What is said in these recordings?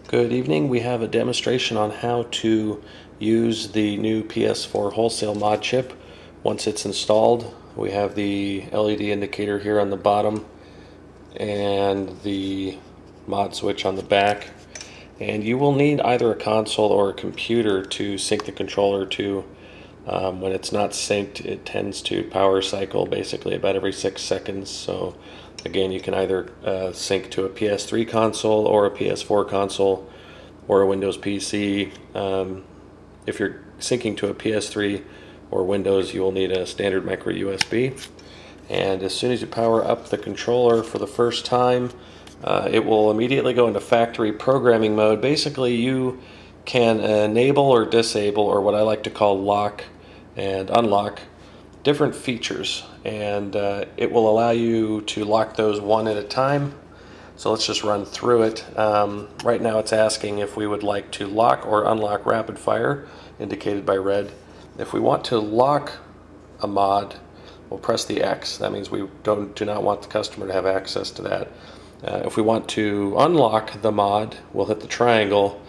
Good evening. We have a demonstration on how to use the new PS4 wholesale mod chip. Once it's installed, we have the LED indicator here on the bottom and the mod switch on the back. And you will need either a console or a computer to sync the controller to. When it's not synced, it tends to power cycle basically about every 6 seconds. So again, you can either sync to a PS3 console or a PS4 console or a Windows PC. If you're syncing to a PS3 or Windows, you will need a standard micro USB. And as soon as you power up the controller for the first time, it will immediately go into factory programming mode. Basically, you can enable or disable, or what I like to call lock and unlock, different features, and it will allow you to lock those one at a time. So let's just run through it. Right now it's asking if we would like to lock or unlock rapid fire, indicated by red. If we want to lock a mod, we'll press the X. That means we do not want the customer to have access to that. If we want to unlock the mod, we'll hit the triangle.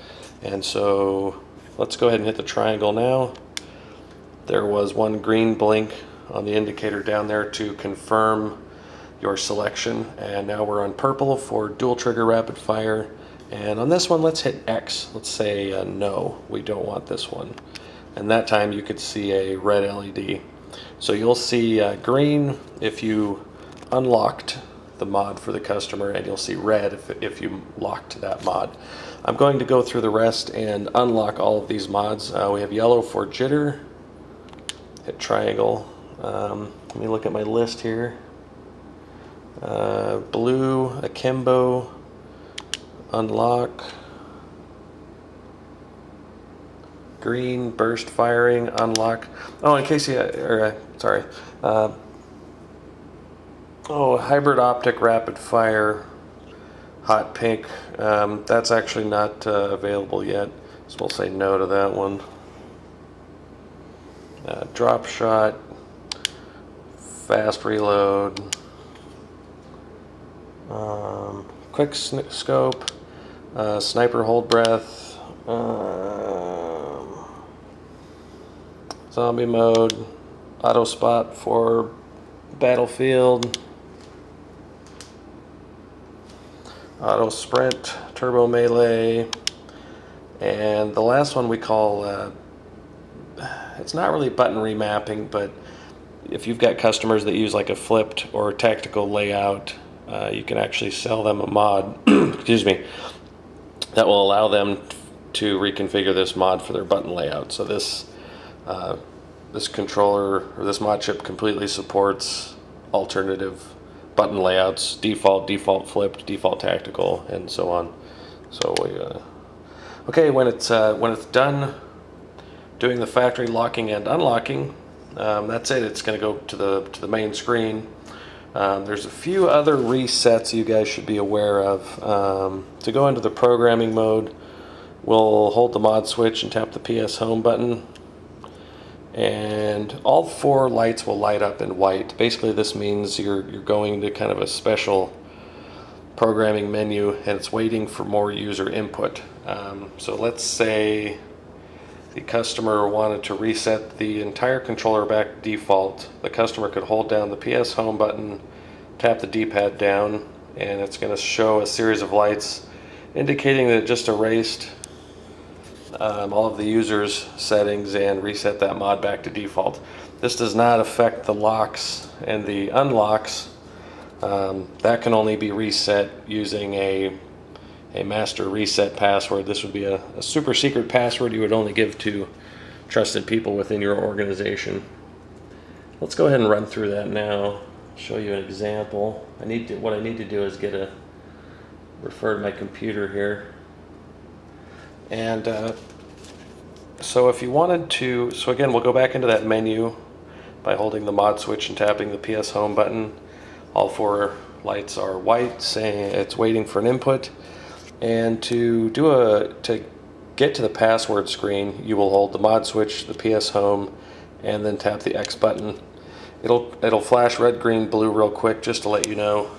And so let's go ahead and hit the triangle now. There was one green blink on the indicator down there to confirm your selection, and now we're on purple for dual trigger rapid fire. And on this one, let's hit X. Let's say no, we don't want this one. And that time you could see a red LED. So you'll see green if you unlocked the mod for the customer, and you'll see red if you locked that mod. I'm going to go through the rest and unlock all of these mods. We have yellow for jitter. Hit triangle. Let me look at my list here. Blue, Akimbo, unlock. Green, burst firing, unlock. Oh, in case you, sorry. Hybrid optic rapid fire, hot pink. That's actually not available yet, so we'll say no to that one. Drop shot, fast reload, quick scope, sniper hold breath, zombie mode, auto spot for battlefield, auto sprint, turbo melee, and the last one we call it's not really button remapping, but if you've got customers that use like a flipped or tactical layout, you can actually sell them a mod excuse me, that will allow them to reconfigure this mod for their button layout. So this controller, or this mod chip, completely supports alternative button layouts: default flipped, default tactical, and so on. So okay, when it's done doing the factory locking and unlocking, that's it. It's going to go to the main screen. There's a few other resets you guys should be aware of. To go into the programming mode, we'll hold the mod switch and tap the PS Home button, and all 4 lights will light up in white. Basically, this means you're going to kind of a special programming menu, and it's waiting for more user input. So let's say the customer wanted to reset the entire controller back to default. The customer could hold down the PS Home button, tap the D-pad down, and it's going to show a series of lights indicating that it just erased all of the user's settings and reset that mod back to default. This does not affect the locks and the unlocks. That can only be reset using a master reset password. This would be a super secret password you would only give to trusted people within your organization. Let's go ahead and run through that now. Show you an example. What I need to do is refer to my computer here. And so if you wanted to, so again, we'll go back into that menu by holding the mod switch and tapping the PS Home button. All 4 lights are white, saying it's waiting for an input. And to get to the password screen, you will hold the mod switch, the PS Home, and then tap the X button. It'll flash red, green, blue real quick just to let you know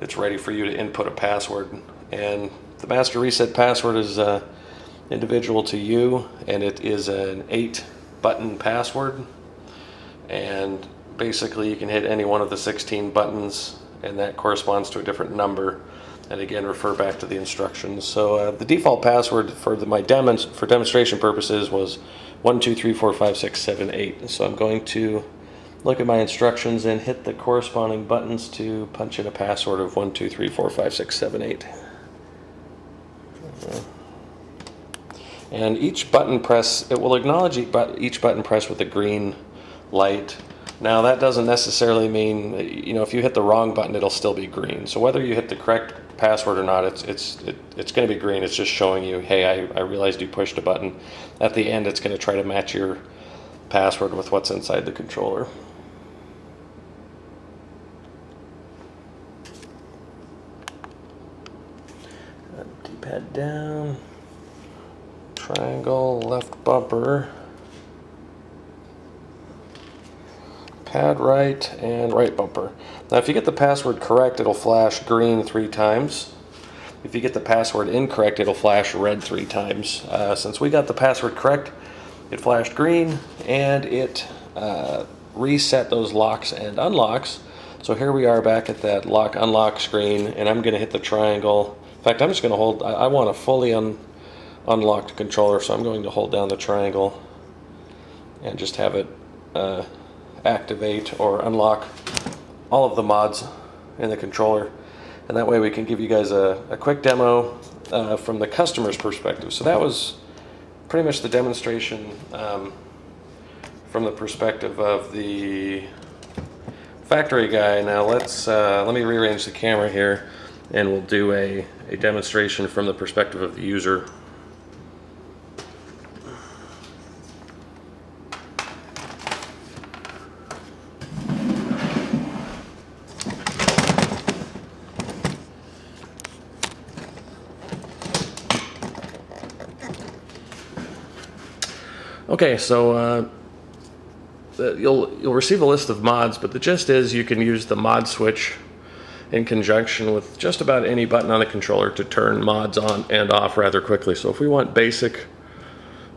it's ready for you to input a password. And The master reset password is individual to you, and it is an 8-button password, and basically you can hit any one of the 16 buttons and that corresponds to a different number, and again refer back to the instructions. So the default password for my demonstration purposes was 1234567 So I'm going to look at my instructions and hit the corresponding buttons to punch in a password of 1234567 And each button press, it will acknowledge each button press with a green light. Now that doesn't necessarily mean, you know, if you hit the wrong button, it'll still be green. So whether you hit the correct password or not, it's going to be green. It's just showing you, hey, I realized you pushed a button. At the end, it's going to try to match your password with what's inside the controller. D-pad down, triangle, left bumper, pad right, and right bumper. Now if you get the password correct, it'll flash green 3 times. If you get the password incorrect, it'll flash red 3 times. Since we got the password correct, it flashed green, and it reset those locks and unlocks. So here we are back at that lock unlock screen, and I'm going to hit the triangle. In fact, I'm just going to hold, I want a fully unlocked controller, so I'm going to hold down the triangle and just have it activate or unlock all of the mods in the controller, and that way we can give you guys a quick demo from the customer's perspective. So that was pretty much the demonstration from the perspective of the factory guy. Now let me rearrange the camera here, and we'll do a demonstration from the perspective of the user. Okay, so you'll receive a list of mods, but the gist is you can use the mod switch in conjunction with just about any button on the controller to turn mods on and off rather quickly. So if we want basic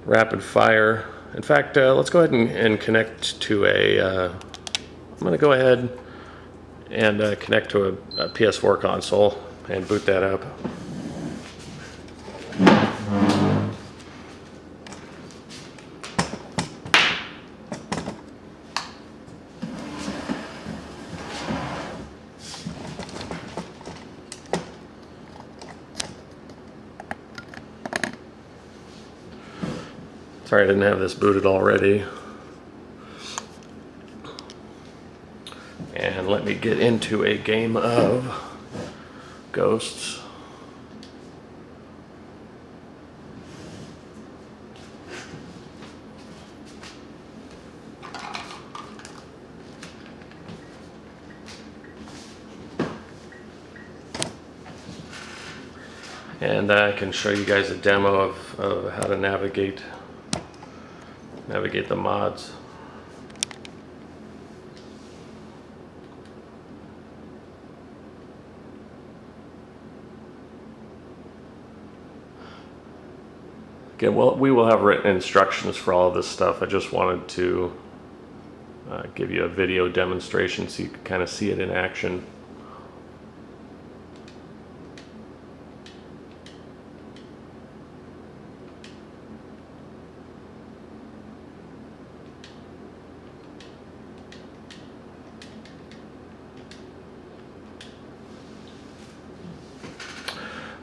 rapid fire, in fact, let's go ahead and connect to I'm going to go ahead and connect to a PS4 console and boot that up. Sorry I didn't have this booted already. And let me get into a game of Ghosts. And I can show you guys a demo of how to navigate the mods. Again, well, we will have written instructions for all of this stuff. I just wanted to give you a video demonstration so you can kind of see it in action.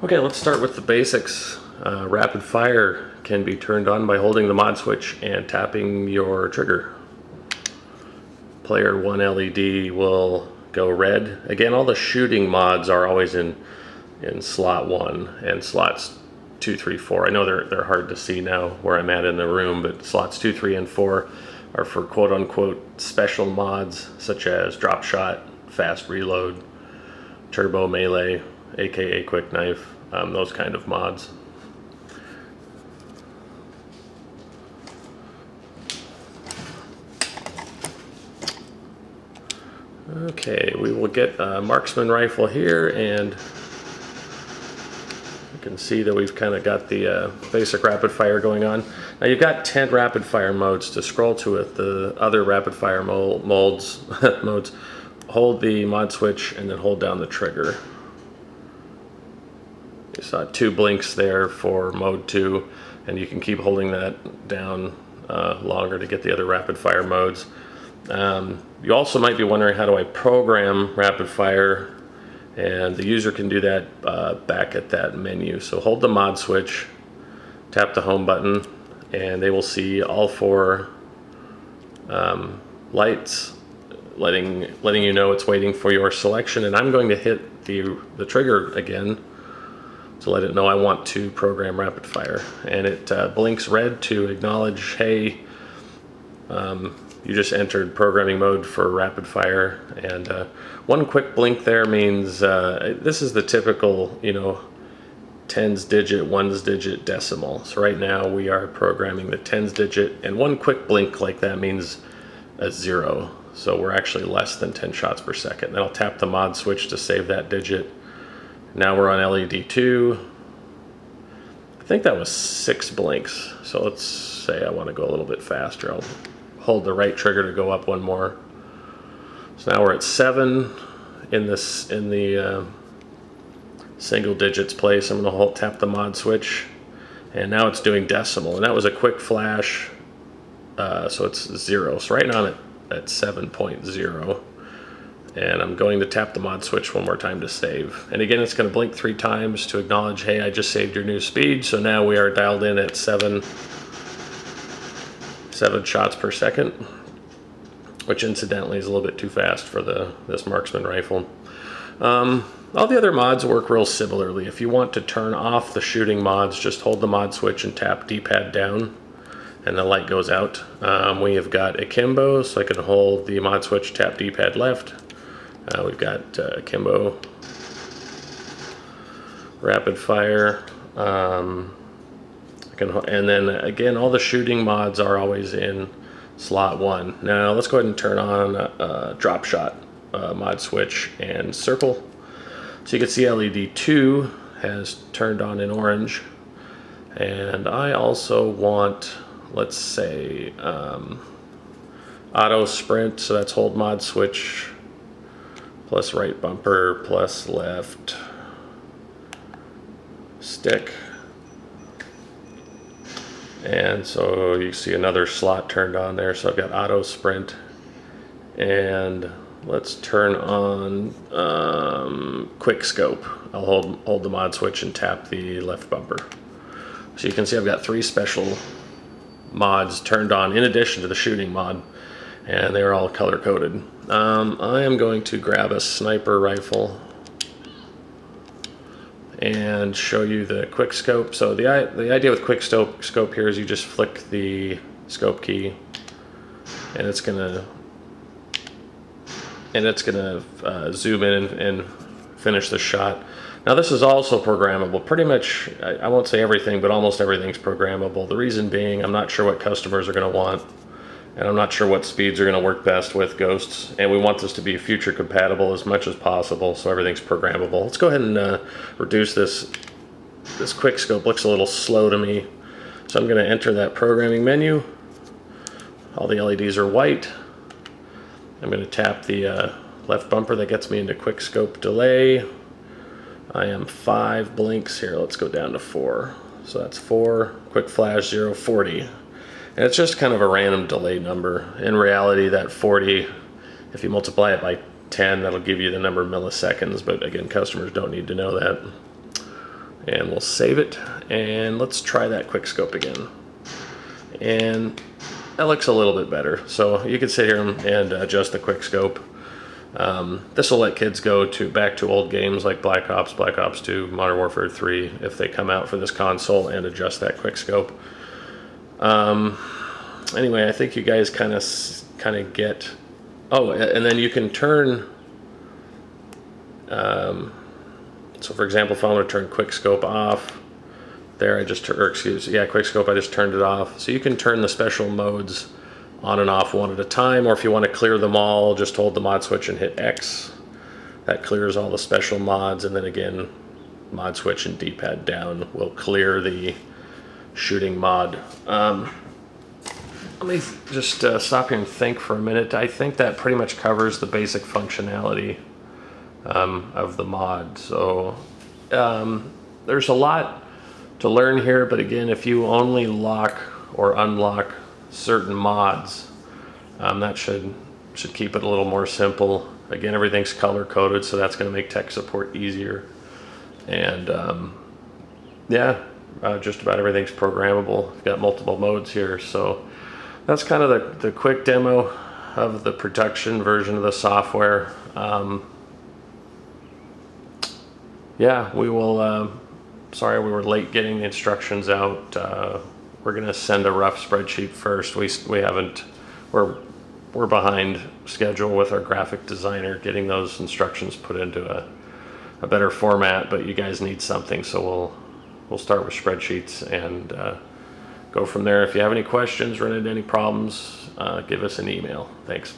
Okay, let's start with the basics. Rapid fire can be turned on by holding the mod switch and tapping your trigger. Player 1 LED will go red. Again, all the shooting mods are always in slot 1 and slots 2, 3, 4. I know they're hard to see now where I'm at in the room, but slots 2, 3, and 4 are for quote-unquote special mods such as drop shot, fast reload, turbo melee, aka quick knife, those kind of mods. Okay, we will get a Marksman Rifle here and can see that we've kind of got the basic rapid fire going on. Now you've got 10 rapid fire modes. To scroll to it, the other rapid fire modes, hold the mod switch and then hold down the trigger. You saw 2 blinks there for mode 2, and you can keep holding that down longer to get the other rapid fire modes. You also might be wondering, how do I program rapid fire? And the user can do that back at that menu. So hold the mod switch, tap the home button, and they will see all 4 lights letting you know it's waiting for your selection. And I'm going to hit the trigger again to let it know I want to program rapid fire. And it blinks red to acknowledge, hey, you just entered programming mode for rapid fire. And one quick blink there means this is the typical, tens digit, ones digit decimal. So right now we are programming the tens digit, and one quick blink like that means a 0. So we're actually less than 10 shots per second. Then I'll tap the mod switch to save that digit. Now we're on LED 2. I think that was 6 blinks. So let's say I want to go a little bit faster. I'll hold the right trigger to go up 1 more. So now we're at 7 in the single digits place. I'm going to tap the mod switch, and now it's doing decimal. And that was a quick flash, so it's 0. So right now I'm at 7.0. And I'm going to tap the mod switch 1 more time to save. And again, it's going to blink 3 times to acknowledge, hey, I just saved your new speed. So now we are dialed in at 7 shots per second, which incidentally is a little bit too fast for this Marksman rifle. All the other mods work real similarly. If you want to turn off the shooting mods, just hold the mod switch and tap D-pad down, and the light goes out. We have got Akimbo, so I can hold the mod switch, tap D-pad left. We've got Akimbo, rapid fire, and then again, all the shooting mods are always in slot 1. Now let's go ahead and turn on drop shot mod switch and circle. So you can see LED 2 has turned on in orange, and I also want, let's say, auto sprint. So that's hold mod switch plus right bumper plus left stick. And so you see another slot turned on there. So I've got auto sprint, and let's turn on quick scope. I'll hold the mod switch and tap the left bumper. So you can see I've got 3 special mods turned on in addition to the shooting mod, and they're all color coded. I am going to grab a sniper rifle and show you the quick scope. So the idea with quick scope here is you just flick the scope key, and it's gonna zoom in and finish the shot. Now this is also programmable. Pretty much, I won't say everything, but almost everything's programmable. The reason being, I'm not sure what customers are going to want, and I'm not sure what speeds are going to work best with ghosts, and we want this to be future compatible as much as possible, so everything's programmable. Let's go ahead and reduce this. This quick scope looks a little slow to me, so I'm going to enter that programming menu. All the LEDs are white. I'm going to tap the left bumper. That gets me into quick scope delay. I am 5 blinks here. Let's go down to 4. So that's 4, quick flash 0, 40. And it's just kind of a random delay number. In reality, that 40, if you multiply it by 10, that'll give you the number of milliseconds. But again, customers don't need to know that. And we'll save it. And let's try that quick scope again. And that looks a little bit better. So you can sit here and adjust the quick scope. This will let kids go back to old games like Black Ops 2, Modern Warfare 3, if they come out for this console, and adjust that quick scope. Anyway, I think you guys kind of get. Oh, and then you can turn. So for example, if I want to turn quick scope off, there I just quick scope, I just turned it off. So you can turn the special modes on and off one at a time, or if you want to clear them all, just hold the mod switch and hit X. That clears all the special mods, and then again, mod switch and D-pad down will clear the shooting mod. Let me just stop here and think for a minute. I think that pretty much covers the basic functionality of the mod. So there's a lot to learn here, but again, if you only lock or unlock certain mods, that should keep it a little more simple. Again, everything's color coded, so that's going to make tech support easier. And yeah, just about everything's programmable. We've got multiple modes here, so that's kind of the quick demo of the production version of the software. Yeah, we will, sorry we were late getting the instructions out. We're going to send a rough spreadsheet first. We haven't, we're behind schedule with our graphic designer getting those instructions put into a better format, but you guys need something, so we'll start with spreadsheets and go from there. If you have any questions, run into any problems, give us an email. Thanks.